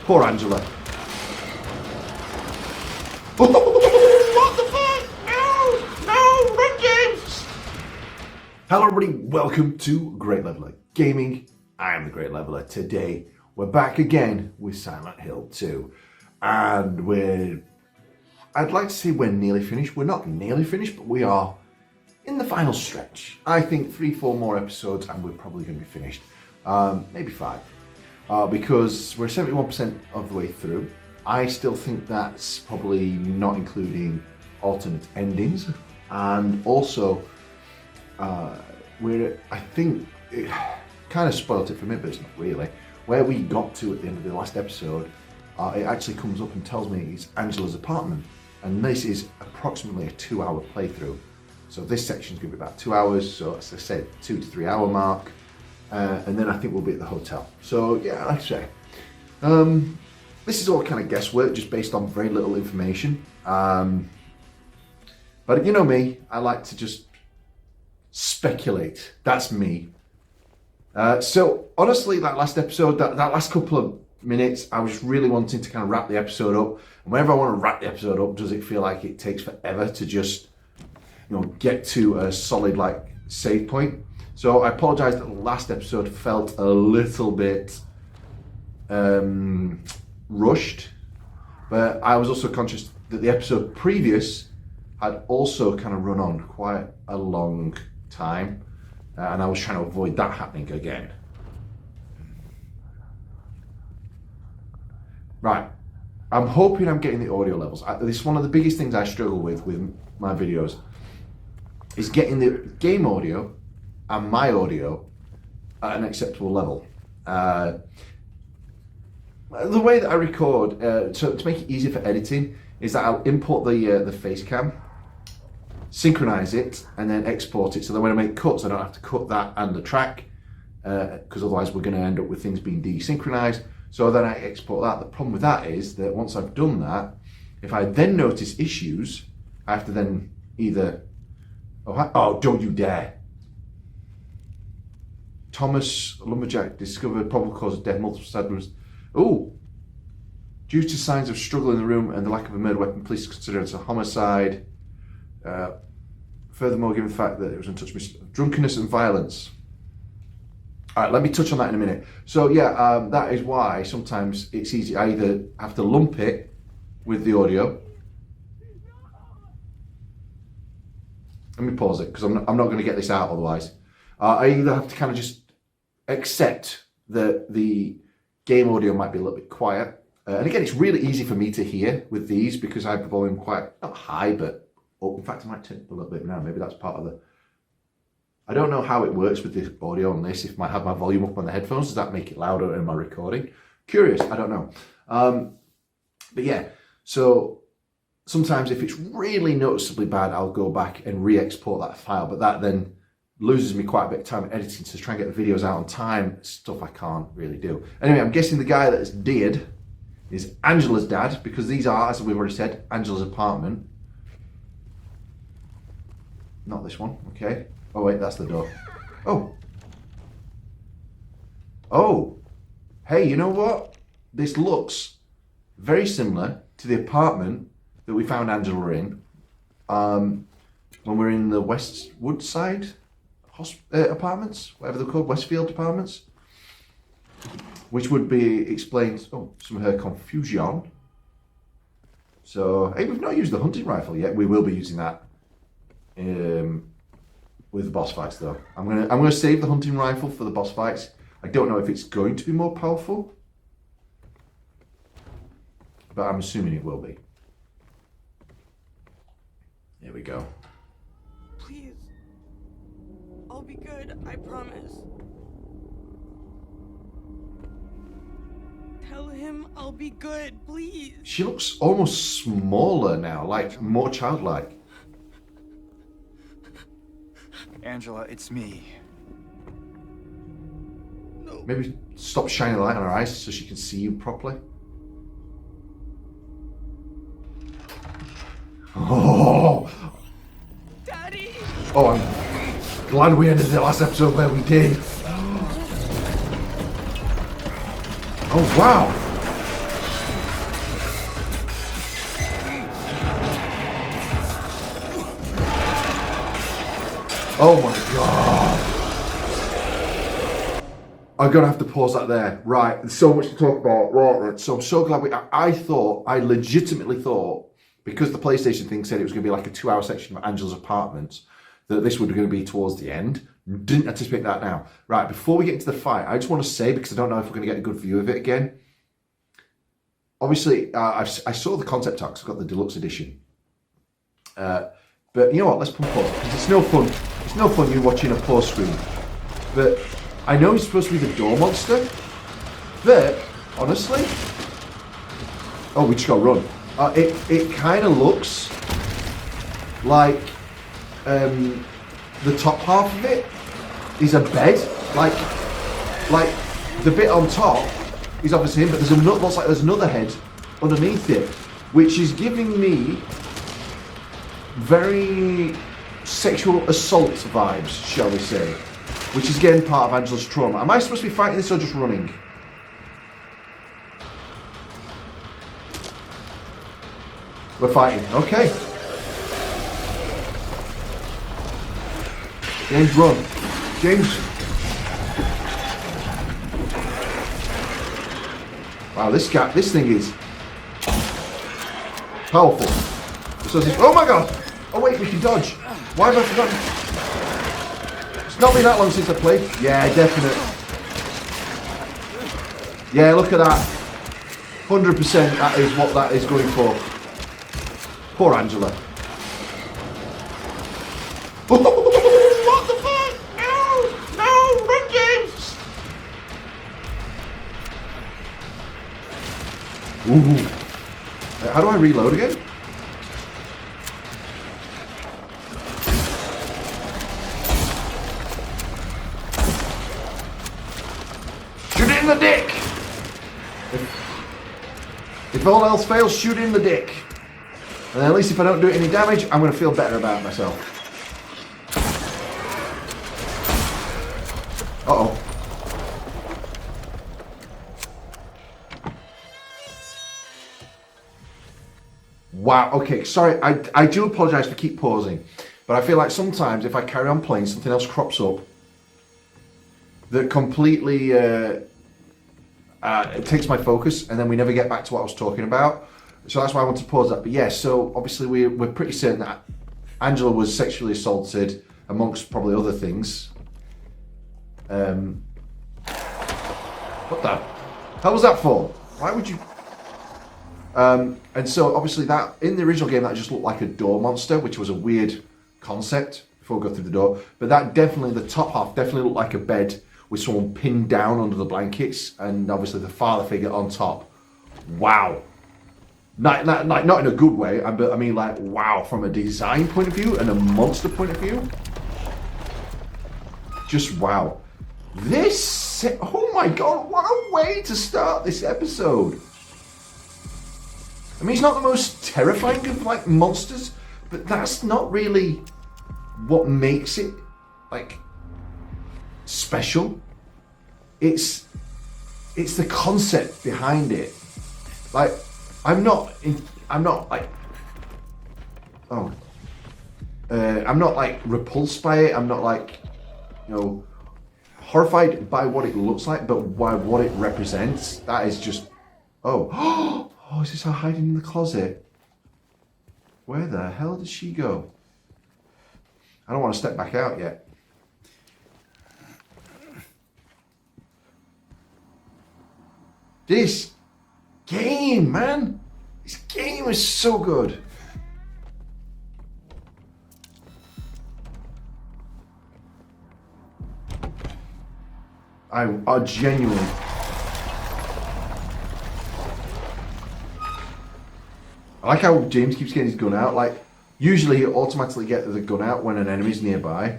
Poor Angela. What the fuck? No, Red Games! Hello everybody, welcome to Great Leveler Gaming. I am the Great Leveler. Today, we're back again with Silent Hill 2. And I'd like to say we're nearly finished. We're not nearly finished, but we are in the final stretch. I think 3-4 more episodes and we're probably going to be finished. Maybe 5. Because we're 71% of the way through. I still think that's probably not including alternate endings. And also, I think it kind of spoiled it for me, but it's not really. Where we got to at the end of the last episode, it actually comes up and tells me it's Angela's apartment. And this is approximately a 2-hour playthrough. So this section's going to be about 2 hours. So as I said, 2 to 3 hour mark. And then I think we'll be at the hotel. So yeah, like I say, this is all kind of guesswork, just based on very little information. But you know me, I like to just speculate. That's me. So honestly, that last episode, that last couple of minutes, I was really wanting to kind of wrap the episode up. And whenever I want to wrap the episode up, does it feel like it takes forever to just, get to a solid save point? So I apologise that the last episode felt a little bit rushed, but I was also conscious that the episode previous had also kind of run on quite a long time, and I was trying to avoid that happening again. Right, I'm hoping I'm getting the audio levels. This is one of the biggest things I struggle with my videos, is getting the game audio and my audio at an acceptable level. The way that I record, so to make it easier for editing, is that I'll import the face cam, synchronize it, and then export it. So that when I make cuts, I don't have to cut that and the track, because otherwise we're going to end up with things being desynchronized. So then I export that. The problem with that is that once I've done that, if I then notice issues, I have to then either, oh don't you dare. Thomas Lumberjack discovered probable cause of death, multiple stabbings. Oh, due to signs of struggle in the room and the lack of a murder weapon, police consider it a homicide. Furthermore, given the fact that it was untouched of drunkenness and violence. All right, let me touch on that in a minute. So yeah, that is why sometimes it's easy. I either have to lump it with the audio. Let me pause it because I'm not going to get this out otherwise. I either have to kind of just accept that the game audio might be a little bit quiet. And again, it's really easy for me to hear with these because I have the volume quite, not high, but up. In fact, I might turn it a little bit now. Maybe that's part of the... I don't know how it works with the audio on this. If I have my volume up on the headphones, does that make it louder in my recording? Curious, I don't know. But yeah, so sometimes if it's really noticeably bad, I'll go back and re-export that file. But that then loses me quite a bit of time editing to try and get the videos out on time. Stuff I can't really do. Anyway, I'm guessing the guy that's dead is Angela's dad, because these are, as we've already said, Angela's apartment. Not this one, okay. Oh wait, that's the door. Oh, hey, you know what? This looks very similar to the apartment that we found Angela in when we're in the Westwood side apartments, whatever they're called, Westfield apartments, which would be explained, some of her confusion. So, hey, we've not used the hunting rifle yet. We will be using that with the boss fights though. I'm gonna save the hunting rifle for the boss fights. I don't know if it's going to be more powerful, but I'm assuming it will be. Here we go. Please. I'll be good, I promise. Tell him I'll be good, please. She looks almost smaller now, like more childlike. Angela, it's me. No. Maybe stop shining the light on her eyes so she can see you properly. Oh! Daddy! Oh, I'm glad we ended the last episode where we did. Oh, wow! Oh my god. I'm gonna have to pause that there. Right, there's so much to talk about. Right. So I'm so glad I legitimately thought, because the PlayStation thing said it was gonna be like a 2-hour section of Angela's apartment, that this was gonna be towards the end. Didn't anticipate that now. Right, before we get into the fight, I just want to say, because I don't know if we're gonna get a good view of it again. Obviously, I saw the concept art, 'cause I've got the deluxe edition. But you know what, let's pause, because it's no fun. It's no fun you watching a pause screen. But I know he's supposed to be the door monster, but honestly, oh, we just got to run. It kind of looks like the top half of it is a bed, like the bit on top is obviously him, but looks like there's another head underneath it, which is giving me very sexual assault vibes, shall we say, which is again part of Angela's trauma. Am I supposed to be fighting this or just running? We're fighting, okay. James, run. James. Wow, this thing is powerful. So oh my god! Oh wait, we can dodge. Why have I forgotten? It's not been that long since I played. Yeah, definite. Yeah, look at that. 100% that is what that is going for. Poor Angela. What the fuck? No, run, James! Ooh. How do I reload again? Shoot it in the dick! If all else fails, shoot it in the dick. And then at least if I don't do any damage, I'm going to feel better about myself. Uh-oh. Wow, okay, sorry, I do apologise for keep pausing, but I feel like sometimes if I carry on playing, something else crops up that completely it takes my focus, and then we never get back to what I was talking about. So that's why I want to pause that. But yeah, so obviously we're pretty certain that Angela was sexually assaulted, amongst probably other things. What the hell was that for? Why would you... and so obviously that, in the original game, that just looked like a door monster, which was a weird concept before we go through the door. But that definitely, the top half definitely looked like a bed with someone pinned down under the blankets, and obviously the father figure on top. Wow. Not in a good way, but I mean like, wow, from a design point of view and a monster point of view. Just wow. This, oh my god, what a way to start this episode. I mean, he's not the most terrifying of like monsters, but that's not really what makes it like special. It's the concept behind it. Like, I'm not like repulsed by it. I'm not like, you know, horrified by what it looks like, but by what it represents. That is just, oh, is this her hiding in the closet? Where the hell did she go? I don't want to step back out yet. This game, man. This game is so good. I genuinely... I like how James keeps getting his gun out. Like, usually he'll automatically get the gun out when an enemy's nearby.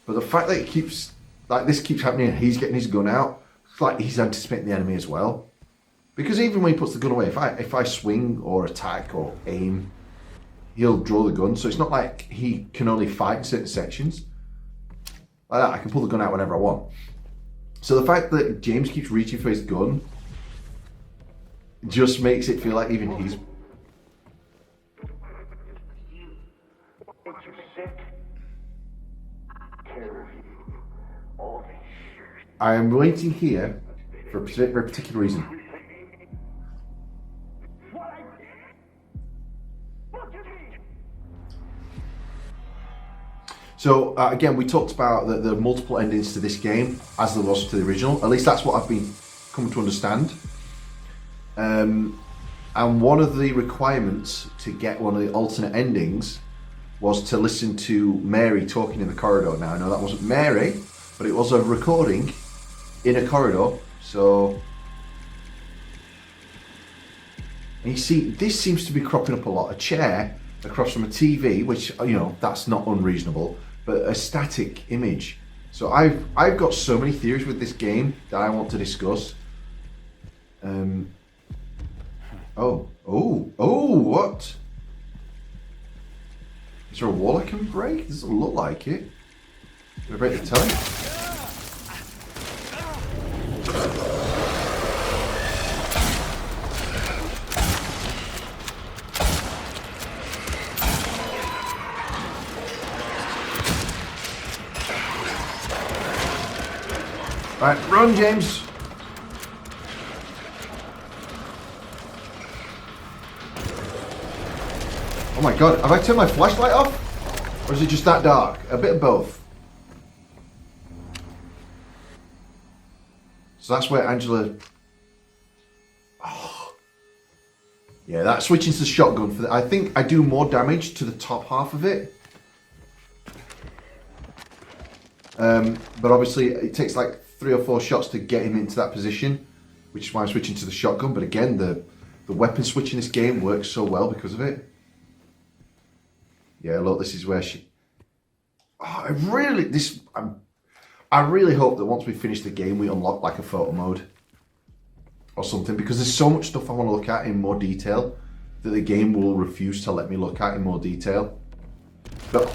But the fact that it keeps... like, this keeps happening and he's getting his gun out, it's like he's anticipating the enemy as well. Because even when he puts the gun away, if I swing or attack or aim, he'll draw the gun. So it's not like he can only fight in certain sections. Like that, I can pull the gun out whenever I want. So the fact that James keeps reaching for his gun just makes it feel like even he's... I am waiting here for a very particular reason. So again, we talked about the multiple endings to this game, as there was to the original. At least that's what I've been come to understand. And one of the requirements to get one of the alternate endings was to listen to Mary talking in the corridor. Now I know that wasn't Mary, but it was a recording in a corridor. So, and you see, this seems to be cropping up a lot. A chair across from a TV, which, you know, that's not unreasonable, but a static image. So I've got so many theories with this game that I want to discuss. Oh, what? Is there a wall I can break? It doesn't look like it. Can I break the telly? Right, run, James. Oh my god, have I turned my flashlight off? Or is it just that dark? A bit of both. So that's where Angela... Oh. Yeah, that's switching to the shotgun. For I think I do more damage to the top half of it. But obviously it takes like 3 or 4 shots to get him into that position, which is why I'm switching to the shotgun. But again, the weapon switch in this game works so well because of it. Yeah, look, this is where she... Oh, I really hope that once we finish the game, we unlock like a photo mode or something, because there's so much stuff I want to look at in more detail that the game will refuse to let me look at in more detail. But...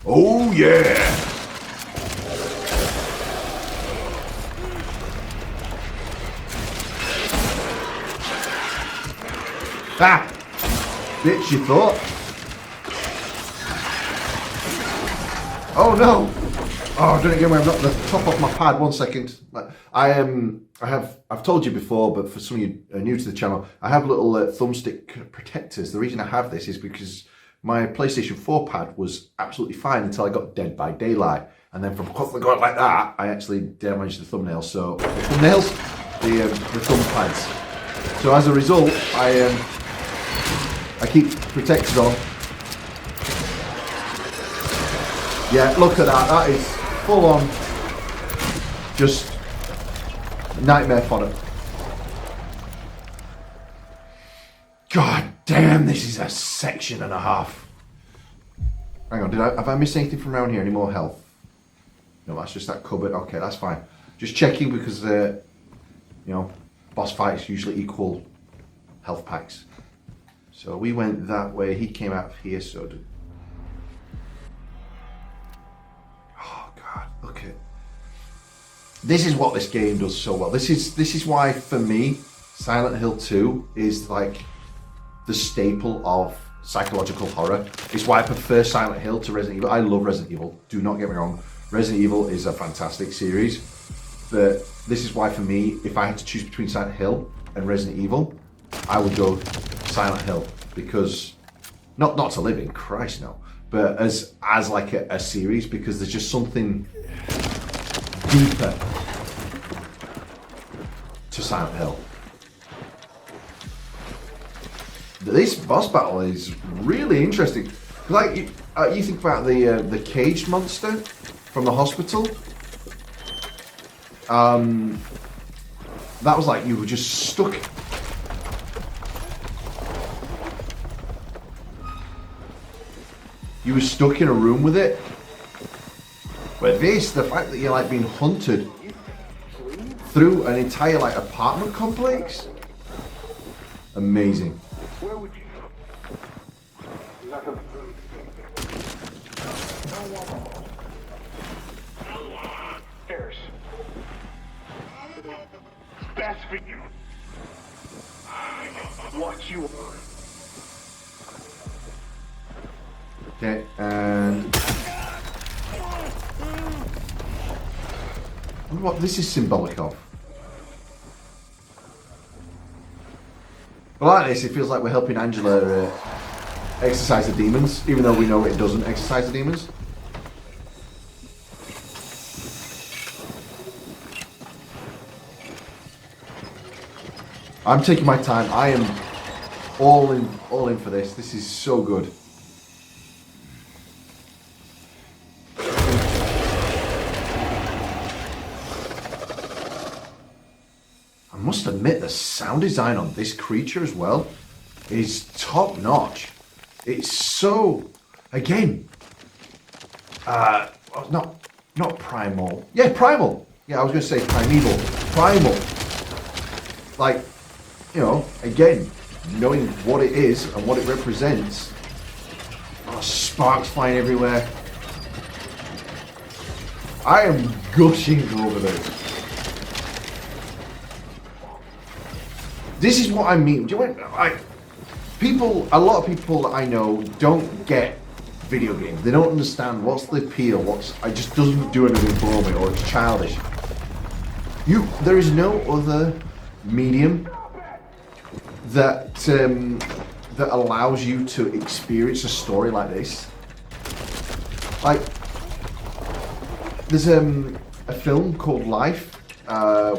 Oh, yeah! Ah! Bitch, you thought? Oh no! Oh, don't get me, I've knocked the top off my pad. 1 second. I've told you before, but for some of you new to the channel, I have little thumbstick protectors. The reason I have this is because my PlayStation 4 pad was absolutely fine until I got Dead by Daylight. And then from constantly going like that, I actually damaged the thumbnails. So, the thumbnails? The thumb pads. So as a result, I keep protectors on. Yeah, look at that. That is full on just nightmare fodder. God damn, this is a section and a half. Hang on, have I missed anything from around here? Any more health? No, that's just that cupboard. Okay, that's fine. Just checking because you know, boss fights usually equal health packs. So we went that way. He came out of here. So oh god, look at this. Is what this game does so well. This is why for me, Silent Hill 2 is like the staple of psychological horror. It's why I prefer Silent Hill to Resident Evil. I love Resident Evil. Do not get me wrong. Resident Evil is a fantastic series. But this is why for me, if I had to choose between Silent Hill and Resident Evil, I would go Silent Hill, because not to live in, Christ no, but as like a series, because there's just something deeper to Silent Hill. This boss battle is really interesting. Like you think about the caged monster from the hospital. That was like you were just stuck. You were stuck in a room with it. But this, the fact that you're like being hunted through an entire like apartment complex, amazing. Where would you go? Nothing. Stairs. Best for you. What you are. Okay, and wonder what this is symbolic of. I like this, it feels like we're helping Angela exercise the demons, even though we know it doesn't exercise the demons. I'm taking my time. I am all in for this. This is so good. I must admit, the sound design on this creature as well is top notch. It's so, again, not primal. Yeah, primal. Yeah, I was going to say primeval. Primal. Like, you know, again, knowing what it is and what it represents. Oh, sparks flying everywhere. I am gushing over this. This is what I mean. Do you know, a lot of people that I know don't get video games. They don't understand what's the appeal. It just doesn't do anything for me, or it's childish. There is no other medium that allows you to experience a story like this. Like, there's a film called Life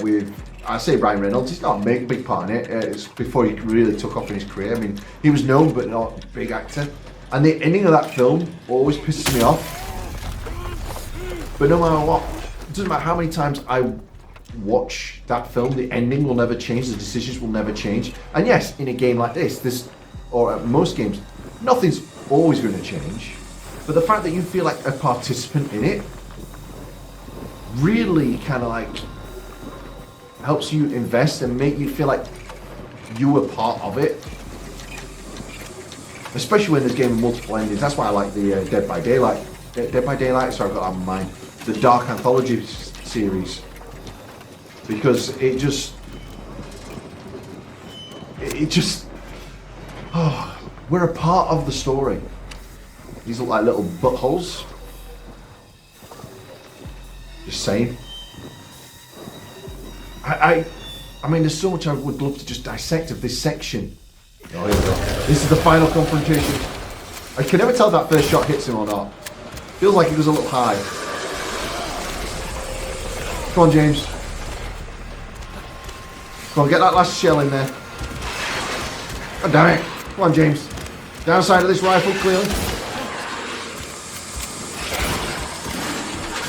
with, I say Ryan Reynolds. He's not a big part in it. It's before he really took off in his career. I mean, he was known but not a big actor. And the ending of that film always pisses me off. But no matter what, it doesn't matter how many times I watch that film, the ending will never change, the decisions will never change. And yes, in a game like this, or most games, nothing's always going to change. But the fact that you feel like a participant in it really kind of like helps you invest and make you feel like you were part of it. Especially when there's game with multiple endings. That's why I like the Dead by Daylight. Dead by Daylight, sorry, I've got that in mind. The Dark Anthology series. Because it just, we're a part of the story. These look like little buttholes. Just saying. I mean, there's so much I would love to just dissect of this section. Oh, here we go. This is the final confrontation. I can never tell if that first shot hits him or not. Feels like it goes a little high. Come on, James. Come on, get that last shell in there. God damn it. Come on, James. Downside of this rifle, clearly.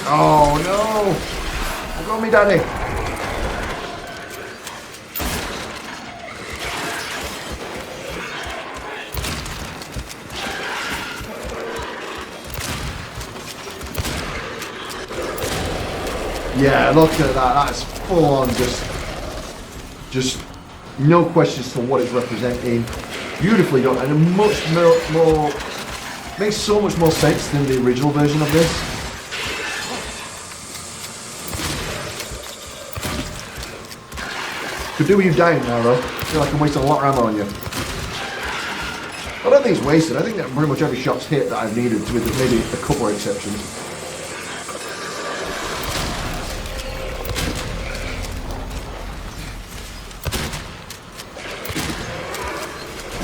Oh, no. I got me, Daddy. Yeah, look at that. That's full on just no questions to what it's representing. Beautifully done, and much more makes so much more sense than the original version of this. Could do with you dying now, though. I feel like I'm wasting a lot of ammo on you. I don't think it's wasted. I think that pretty much every shot's hit that I've needed, with maybe a couple of exceptions.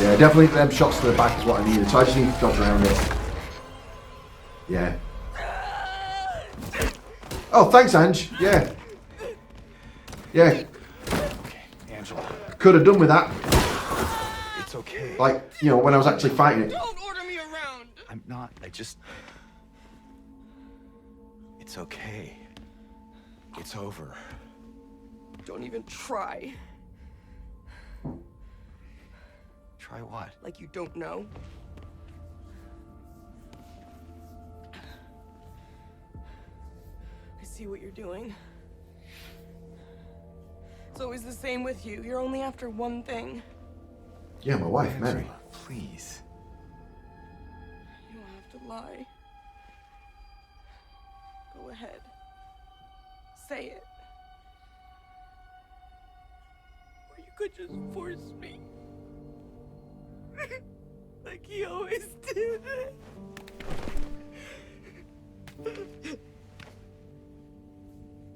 Yeah, definitely them shots to the back is what I needed, so I just need to dodge around it. Yeah. Oh, thanks, Ange. Yeah. Yeah. Okay, Angela. Could have done with that. It's okay. Like, you know, when I was actually fighting it. Don't order me around. I'm not. It's okay. It's over. Don't even try. Try what? Like you don't know. I see what you're doing. It's always the same with you. You're only after one thing. Yeah, my wife, Mary. Angela, please. You don't have to lie. Go ahead. Say it. Or you could just force me. Like he always did.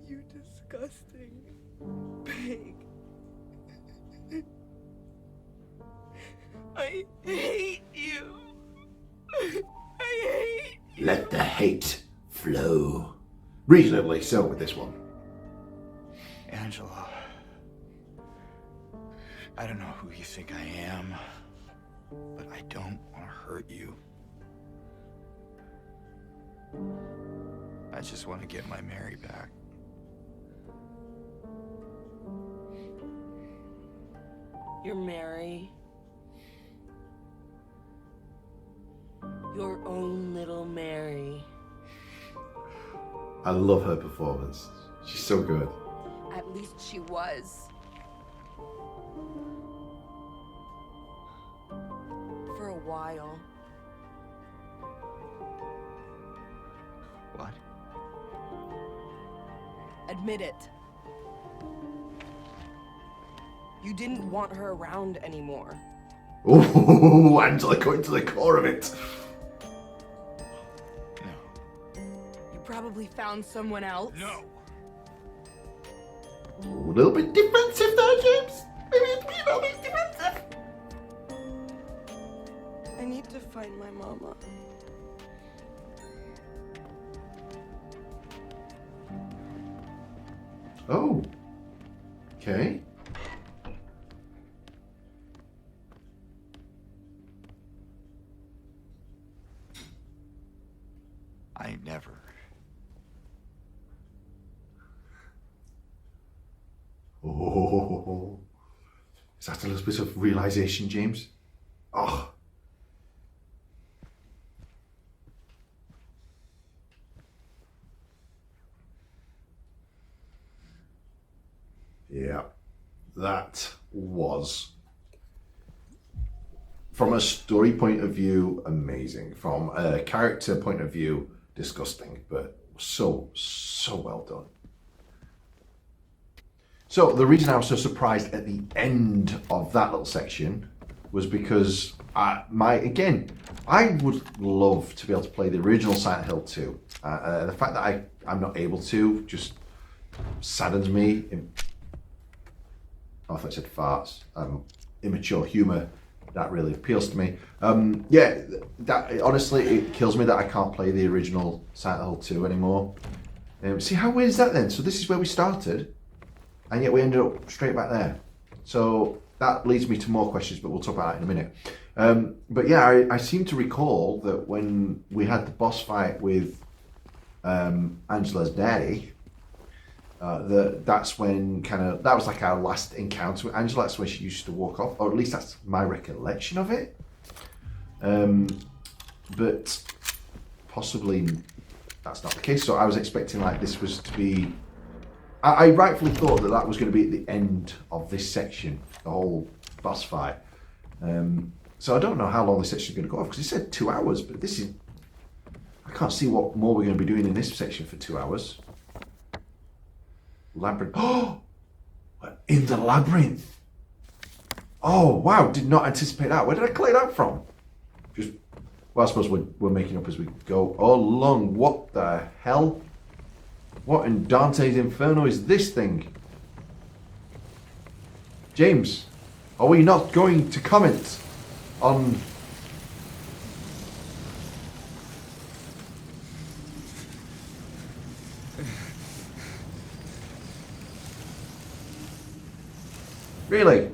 You You're disgusting. Pig. I hate you. I hate you. Let the hate flow. Reasonably so with this one. Angela. I don't know who you think I am, but I don't want to hurt you. I just want to get my Mary back. You're Mary. Your own little Mary. I love her performance. She's so good. At least she was. For a while. What? Admit it. You didn't want her around anymore. Oh, Angela going to the core of it. No. You probably found someone else. No! A little bit defensive there, James. Maybe it's me a little bit defensive. I need to find my mama. Oh. Okay. I never. Oh. Is that a little bit of realization, James? Oh. Yeah, that was, from a story point of view, amazing. From a character point of view, disgusting, but so well done. So the reason I was so surprised at the end of that little section was because I would love to be able to play the original Silent Hill 2. The fact that I'm not able to just saddens me. I thought I said farts. Immature humour, that really appeals to me. That honestly, it kills me that I can't play the original Silent Hill 2 anymore. See, how weird is that then? So this is where we started, and yet we ended up straight back there. So that leads me to more questions, but we'll talk about that in a minute. But yeah, I seem to recall that when we had the boss fight with Angela's daddy, that's when that was like our last encounter with Angela. That's when she used to walk off, or at least that's my recollection of it. But possibly that's not the case. So I was expecting like this was to be. I rightfully thought that was going to be at the end of this section, the whole boss fight. So I don't know how long this section is going to go off because it said 2 hours, but this is. I can't see what more we're going to be doing in this section for 2 hours. Labyrinth. Oh, in the labyrinth. Oh wow! Did not anticipate that. Where did I collect that from? Well, I suppose we're making up as we go along. What the hell? What in Dante's Inferno is this thing? James, are we not going to comment on? Really?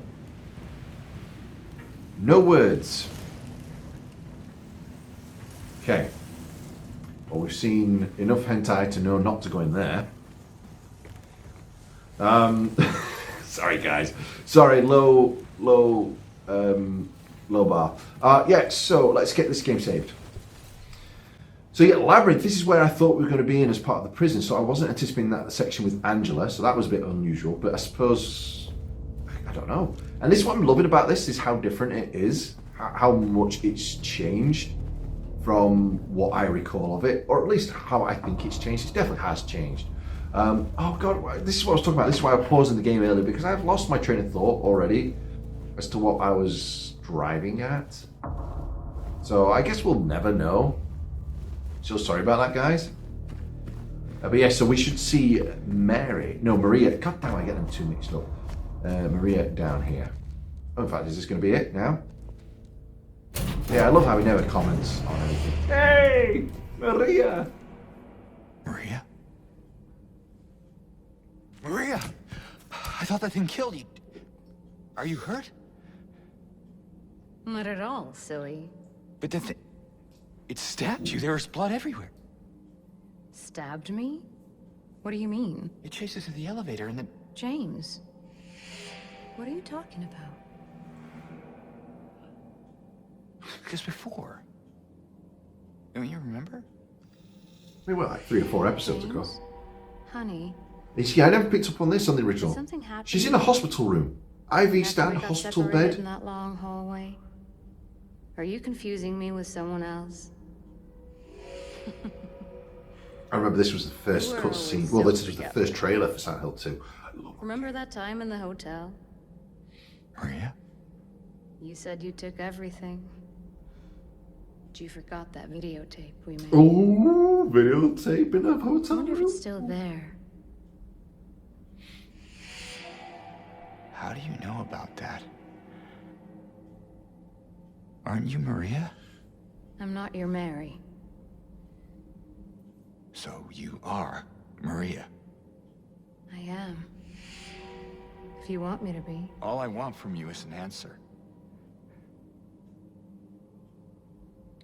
No words. Okay. Well, we've seen enough hentai to know not to go in there. Sorry, guys. Sorry, low bar. Yeah, so let's get this game saved. So yeah, Labyrinth, this is where I thought we were going to be in as part of the prison, so I wasn't anticipating that section with Angela, so that was a bit unusual, but I suppose... I don't know. And this is what I'm loving about this, is how different it is, how much it's changed from what I recall of it, or at least how I think it's changed. It definitely has changed. Oh God, this is what I was talking about. This is why I paused in the game earlier, because I've lost my train of thought already as to what I was driving at. So I guess we'll never know. So sorry about that, guys. But yeah, so we should see Maria. God damn, I get them two mixed up. Maria down here. Oh, in fact, is this going to be it now? Yeah, I love how he never comments on anything. Hey, Maria. Maria? Maria! I thought that thing killed you. Are you hurt? Not at all, silly. But the thing... It stabbed you. There was blood everywhere. Stabbed me? What do you mean? It chased us to the elevator and then... James, what are you talking about? Just before. Don't you remember? We were like 3 or 4 episodes ago. James? Honey, Yeah, I never picked up on this on the original. did something happen? She's in a hospital room. IV after stand, we got hospital separated bed. in that long hallway? Are you confusing me with someone else? I remember this was the first We were cutscene. always Well, so this was the together. first trailer for Silent Hill 2. Remember that time in the hotel? Maria? You said you took everything. But you forgot that videotape we made. Ooh, videotape in a I hotel wonder if room. it's still there. How do you know about that? Aren't you Maria? I'm not your Mary. So you are Maria. I am. If you want me to be. All I want from you is an answer.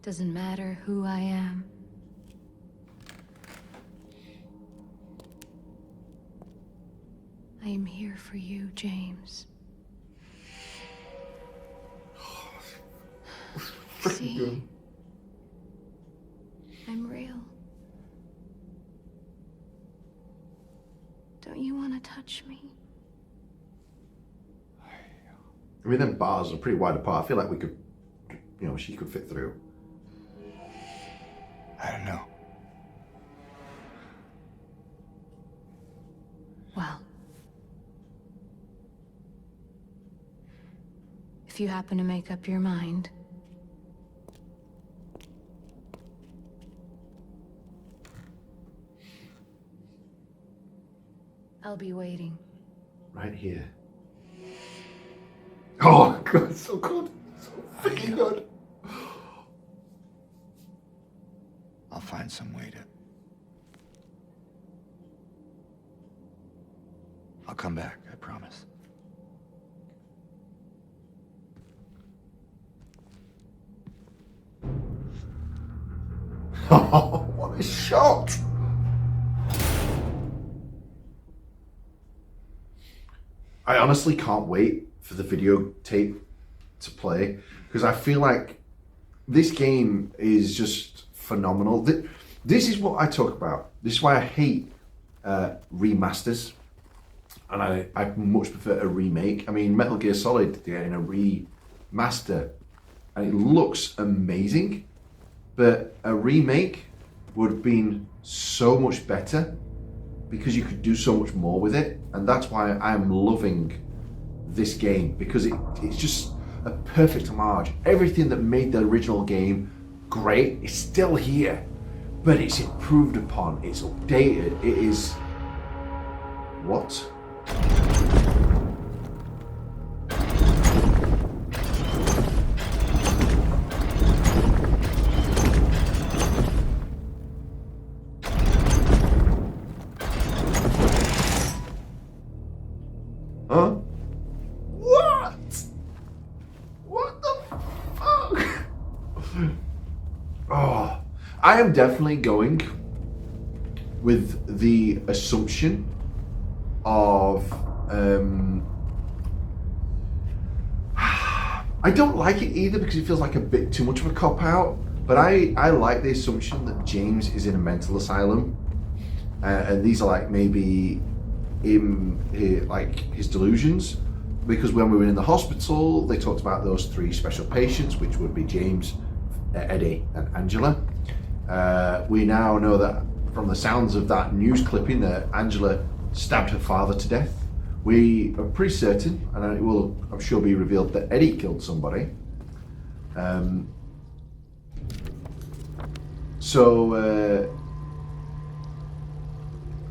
Doesn't matter who I am. I am here for you, James. See? I'm real. Don't you want to touch me? I mean, them bars are pretty wide apart. I feel like we could, you know, she could fit through. I don't know. Well, if you happen to make up your mind, I'll be waiting. Right here. Oh, God, so good. So freaking good. I'll find some way to... I'll come back, I promise. Oh, what a shot. I honestly can't wait for the videotape to play because I feel like this game is just phenomenal. This is what I talk about. This is why I hate remasters, and I much prefer a remake. I mean, Metal Gear Solid, they're in a remaster, and it looks amazing, but a remake would have been so much better because you could do so much more with it, and that's why I'm loving this game, because it's just a perfect homage. Everything that made the original game great is still here, but it's improved upon, it's updated, it is... What? Huh? What? What the fuck? Oh, I am definitely going with the assumption of I don't like it either because it feels like a bit too much of a cop-out, but I like the assumption that James is in a mental asylum, and these are like maybe his delusions, because when we were in the hospital they talked about those 3 special patients, which would be James, Eddie and Angela. We now know that from the sounds of that news clipping that Angela stabbed her father to death. We are pretty certain, and it will, I'm sure, be revealed that Eddie killed somebody.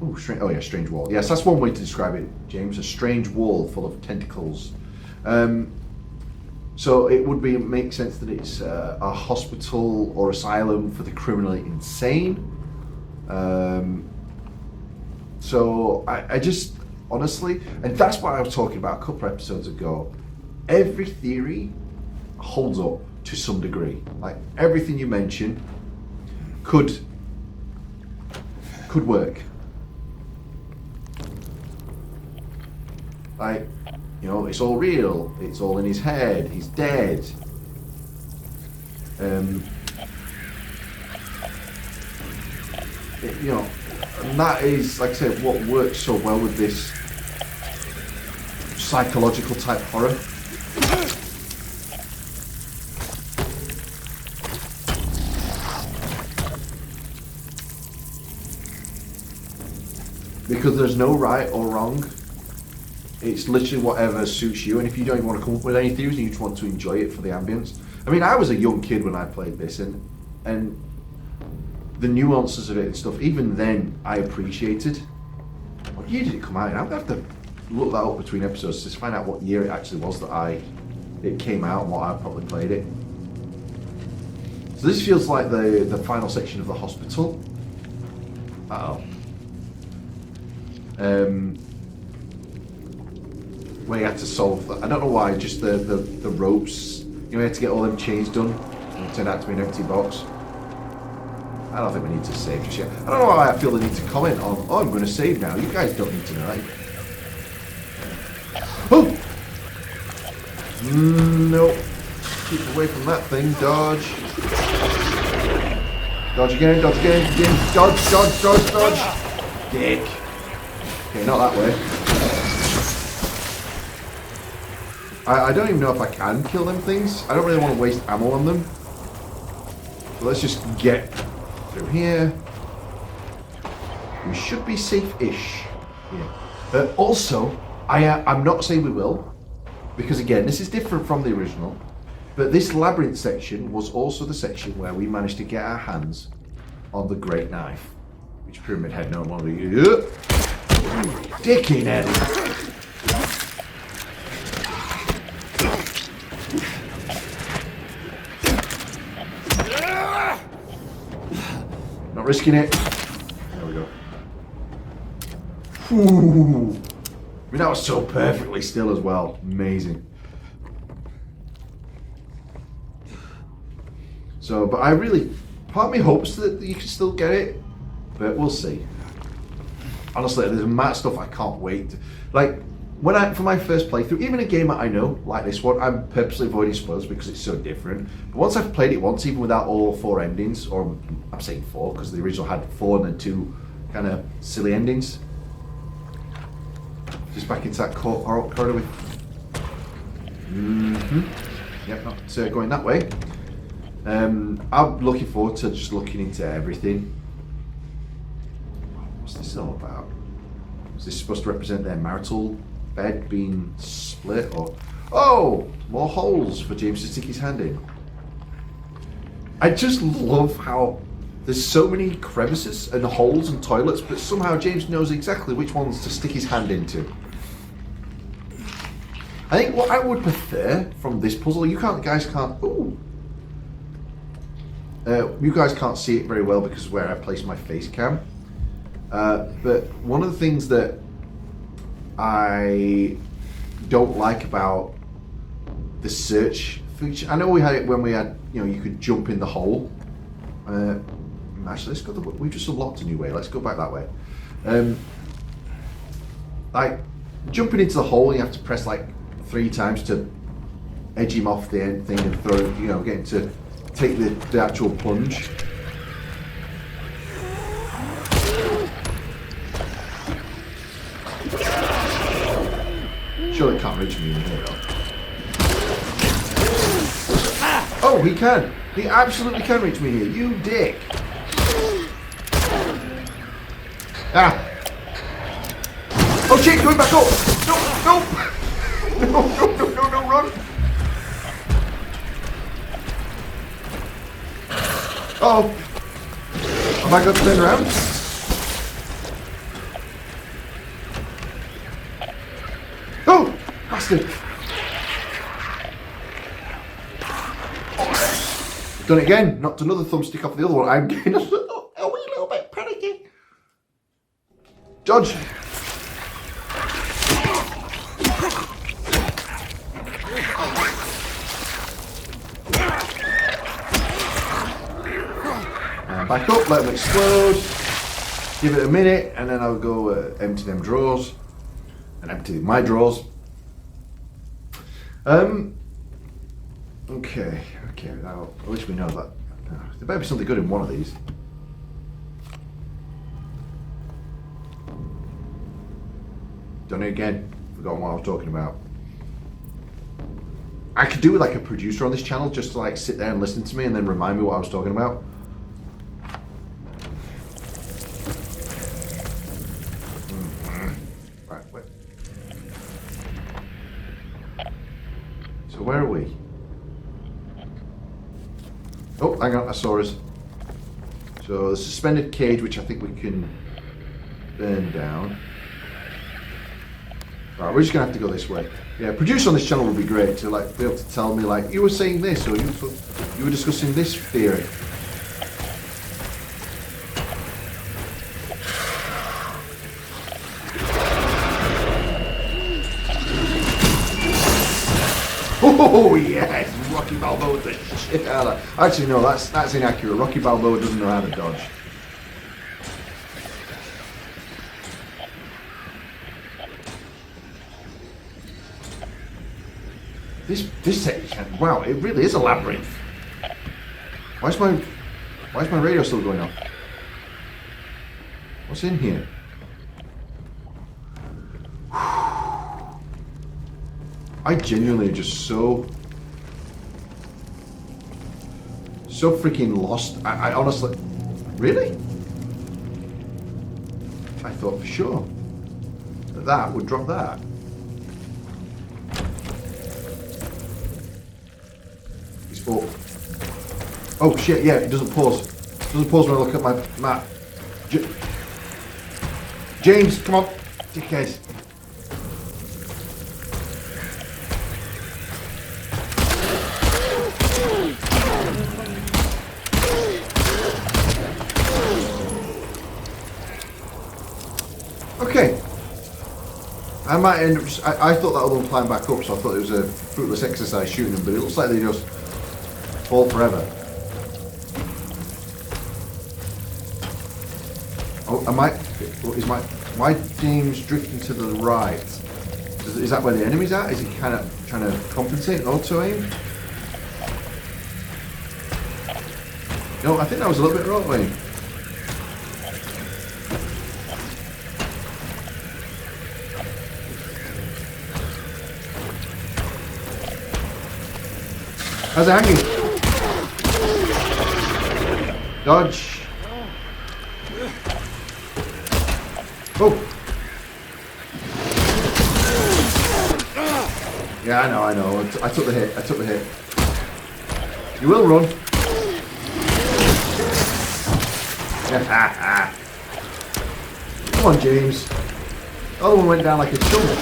Oh, strange. Oh yeah, strange wall. Yes, that's one way to describe it, James. A strange wall full of tentacles. So it would make sense that it's a hospital or asylum for the criminally insane. So I just honestly, and that's what I was talking about a couple of episodes ago. Every theory holds up to some degree. Like everything you mention could work. Like, you know, it's all real. It's all in his head. He's dead. You know, and that is, like I said, what works so well with this psychological type horror. Because there's no right or wrong. It's literally whatever suits you, and if you don't even want to come up with any theories and you just want to enjoy it for the ambience. I mean, I was a young kid when I played this, and the nuances of it and stuff, even then, I appreciated. What year did it come out in? I'm going to have to look that up between episodes to find out what year it actually was that it came out and what I probably played it. So this feels like the final section of the hospital. Uh-oh. Where you had to solve that. I don't know why, just the ropes. You know, you had to get all them chains done, and it turned out to be an empty box. I don't think we need to save just yet. I don't know why I feel the need to comment on, oh, I'm going to save now. You guys don't need to know, right? Oh! Nope. Keep away from that thing. Dodge. Dodge again, dodge again, dodge, dodge, dodge, dodge. Dick. Okay, not that way. I don't even know if I can kill them things. I don't really want to waste ammo on them. So let's just get through here. We should be safe-ish. Yeah. Also, I'm not saying we will, because again, this is different from the original. But this labyrinth section was also the section where we managed to get our hands on the Great Knife, which Pyramid Head no longer uses. Dicky Eddie. Not risking it. There we go. Ooh. I mean, that was so perfectly still as well. Amazing. So, but I really, part of me hopes that you can still get it, but we'll see. Honestly, there's a amount of stuff I can't wait to, like, for my first playthrough, even a game that I know, like this one, I'm purposely avoiding spoilers because it's so different. But once I've played it once, even without all 4 endings, or I'm saying 4 because the original had 4 and then 2 kind of silly endings. Just back into that corridor with. Yep, not going that way. I'm looking forward to just looking into everything. What's this all about? Is this supposed to represent their marital bed being split, or oh, more holes for James to stick his hand in? I just love how there's so many crevices and holes and toilets, but somehow James knows exactly which ones to stick his hand into. I think what I would prefer from this puzzle, you guys can't see it very well because of where I place my face cam. But one of the things that I don't like about the search feature, I know we had it when we had, you could jump in the hole. Actually, let's go. We've just unlocked a new way. Let's go back that way. Like jumping into the hole, you have to press like 3 times to edge him off the end thing and throw. Getting to take the actual plunge. Surely can't reach me in here though. Oh, he can! He absolutely can reach me here, you dick! Ah! Oh shit, going back up! No, no! No, run! Oh! Have I got to turn around? bastard! Done it again. Knocked another thumbstick off the other one. I'm getting a wee little bit panicky. Dodge. And back up, let them explode. Give it a minute, and then I'll go empty them drawers. And empty my drawers. Okay, now at least we know that. There better be something good in one of these. Done it again. Forgotten what I was talking about. I could do with like a producer on this channel just to like sit there and listen to me and then remind me what I was talking about. Right, wait. So where are we? Oh, hang on, I saw us. So the suspended cage, which I think we can burn down. Right, we're just gonna have to go this way. Yeah, producer on this channel would be great to like be able to tell me like you were saying this or you were discussing this theory. Oh yes, Rocky Balboa the shit out of that. Actually no, that's inaccurate. Rocky Balboa doesn't know how to dodge. This section, wow, it really is a labyrinth. Why's my radio still going off? What's in here? I genuinely just so freaking lost. I honestly, really? I thought for sure that would drop that. He's up. Oh shit! Yeah, it doesn't pause. It doesn't pause when I look at my map. James, come on, dickhead. Okay. I might end up just, I thought that other one climbed back up, so I thought it was a fruitless exercise shooting them, but it looks like they just fall forever. Oh, why James drifting to the right? Is that where the enemy's at? Is he kind of trying to compensate and auto-aim? No, I think that was a little bit wrong. How's it hanging? Dodge. Oh. Yeah, I know. I took the hit. You will run. Come on, James. The other one went down like a chump.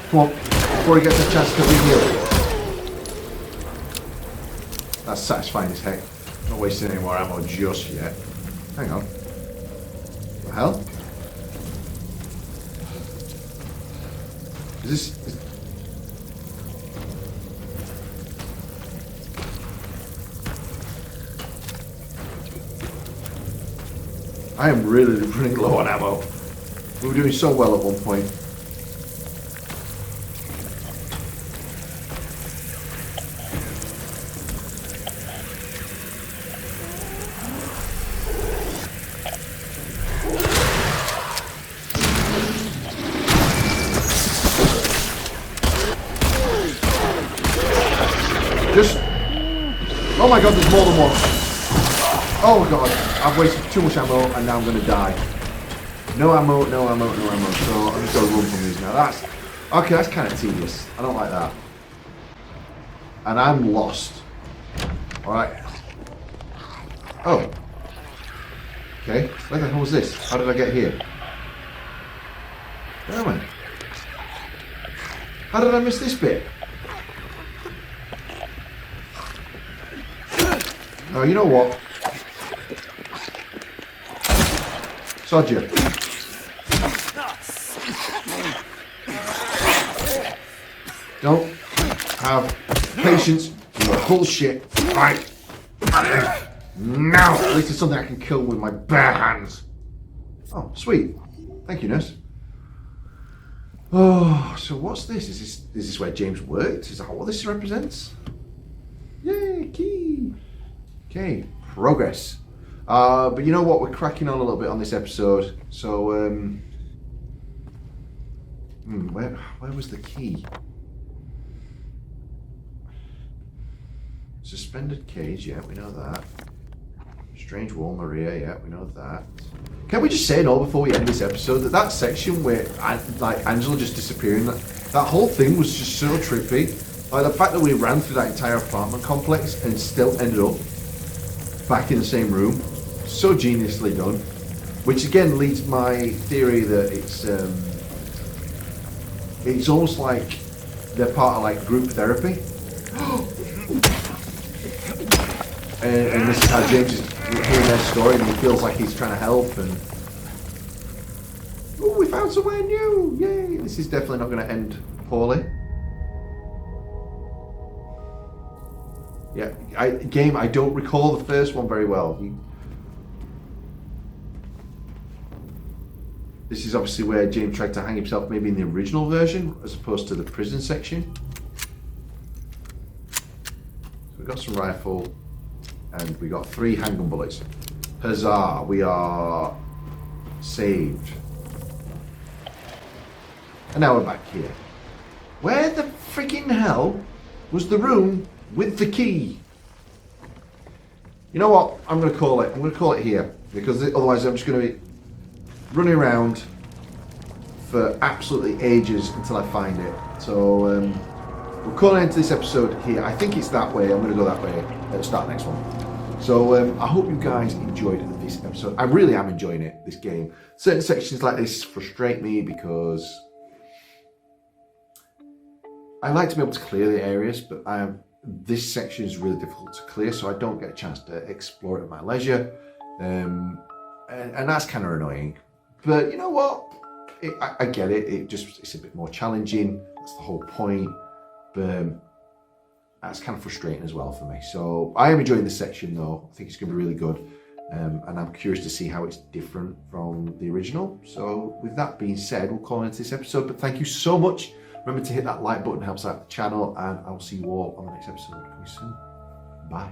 Come on, before he gets a chance to reheal. That's satisfying as heck. Not wasting any more ammo just yet. Hang on. What the hell? Is this... I am really running low on ammo. We were doing so well at one point. Oh my god, there's more than one. Oh god, I've wasted too much ammo and now I'm going to die. No ammo. So I'm just going to run from these now. That's kind of tedious. I don't like that. And I'm lost. Alright. Oh. Okay, where the hell was this? How did I get here? Where am I? How did I miss this bit? Oh, you know what? Sod you. Don't have patience with your bullshit. Right. Now, at least it's something I can kill with my bare hands. Oh, sweet. Thank you, nurse. Oh, so what's this? Is this where James worked? Is that what this represents? Yay, key. Okay, progress. But you know what? We're cracking on a little bit on this episode. So, where was the key? Suspended cage, yeah, we know that. Strange wall, Maria, yeah, we know that. Can we just say no before we end this episode that section where like Angela just disappearing, that whole thing was just so trippy. Like the fact that we ran through that entire apartment complex and still ended up back in the same room, so geniusly done. Which again leads my theory that it's almost like they're part of like group therapy. And this is how James is hearing their story and he feels like he's trying to help and... Oh, we found somewhere new! Yay! This is definitely not going to end poorly. Yeah, I don't recall the first one very well. This is obviously where James tried to hang himself maybe in the original version as opposed to the prison section. So we got some rifle. And we got 3 handgun bullets. Huzzah, we are saved. And now we're back here. Where the freaking hell was the room with the key? You know what? I'm going to call it. I'm going to call it here. Because otherwise I'm just going to be running around for absolutely ages until I find it. So we're calling into this episode here. I think it's that way. I'm going to go that way at the start next one. So I hope you guys enjoyed this episode. I really am enjoying it, this game. Certain sections like this frustrate me because I like to be able to clear the areas, but this section is really difficult to clear, so I don't get a chance to explore it at my leisure. And that's kind of annoying. But you know what? I get it. It's a bit more challenging. That's the whole point. But that's kind of frustrating as well for me. So I am enjoying this section though. I think it's going to be really good. And I'm curious to see how it's different from the original. So with that being said, we'll call it into this episode. But thank you so much. Remember to hit that like button, helps out the channel. And I'll see you all on the next episode coming soon. Bye.